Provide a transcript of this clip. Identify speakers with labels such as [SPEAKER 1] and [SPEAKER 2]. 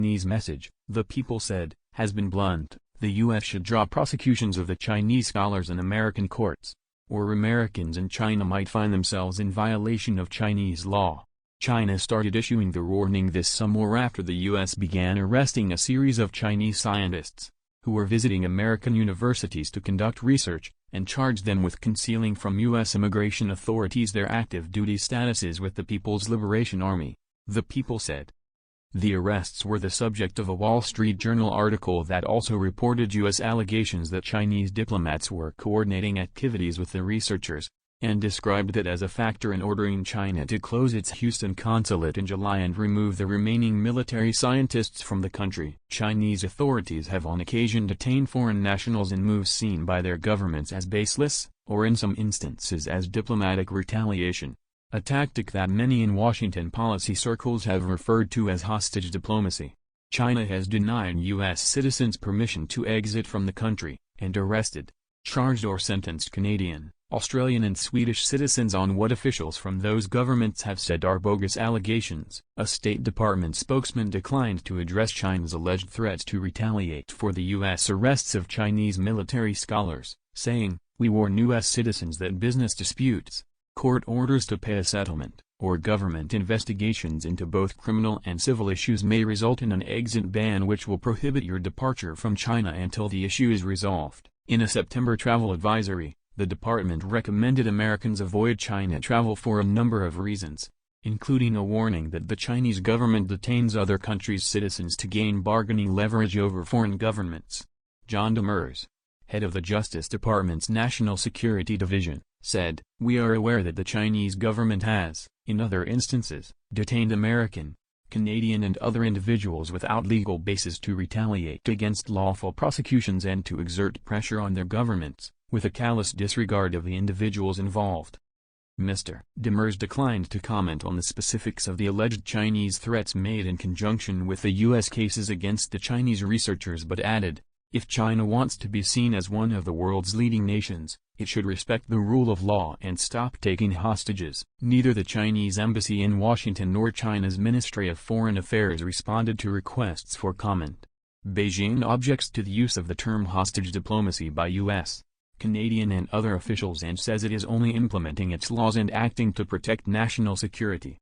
[SPEAKER 1] Chinese message, the People said, has been blunt. The U.S. should drop prosecutions of the Chinese scholars in American courts, or Americans in China might find themselves in violation of Chinese law. China started issuing the warning this summer after the U.S. began arresting a series of Chinese scientists, who were visiting American universities to conduct research, and charged them with concealing from U.S. immigration authorities their active duty statuses with the People's Liberation Army, the People said. The arrests were the subject of a Wall Street Journal article that also reported U.S. allegations that Chinese diplomats were coordinating activities with the researchers, and described it as a factor in ordering China to close its Houston consulate in July and remove the remaining military scientists from the country. Chinese authorities have on occasion detained foreign nationals in moves seen by their governments as baseless, or in some instances as diplomatic retaliation, a tactic that many in Washington policy circles have referred to as hostage diplomacy. China has denied U.S. citizens permission to exit from the country, and arrested, charged or sentenced Canadian, Australian and Swedish citizens on what officials from those governments have said are bogus allegations. A State Department spokesman declined to address China's alleged threats to retaliate for the U.S. arrests of Chinese military scholars, saying, "We warn U.S. citizens that business disputes, court orders to pay a settlement, or government investigations into both criminal and civil issues may result in an exit ban which will prohibit your departure from China until the issue is resolved." In a September travel advisory, the department recommended Americans avoid China travel for a number of reasons, including a warning that the Chinese government detains other countries' citizens to gain bargaining leverage over foreign governments. John Demers, head of the Justice Department's National Security Division, said, "We are aware that the Chinese government has, in other instances, detained American, Canadian and other individuals without legal basis to retaliate against lawful prosecutions and to exert pressure on their governments, with a callous disregard of the individuals involved." Mr. Demers declined to comment on the specifics of the alleged Chinese threats made in conjunction with the U.S. cases against the Chinese researchers but added, "If China wants to be seen as one of the world's leading nations, it should respect the rule of law and stop taking hostages." Neither the Chinese embassy in Washington nor China's Ministry of Foreign Affairs responded to requests for comment. Beijing objects to the use of the term hostage diplomacy by U.S., Canadian and other officials and says it is only implementing its laws and acting to protect national security.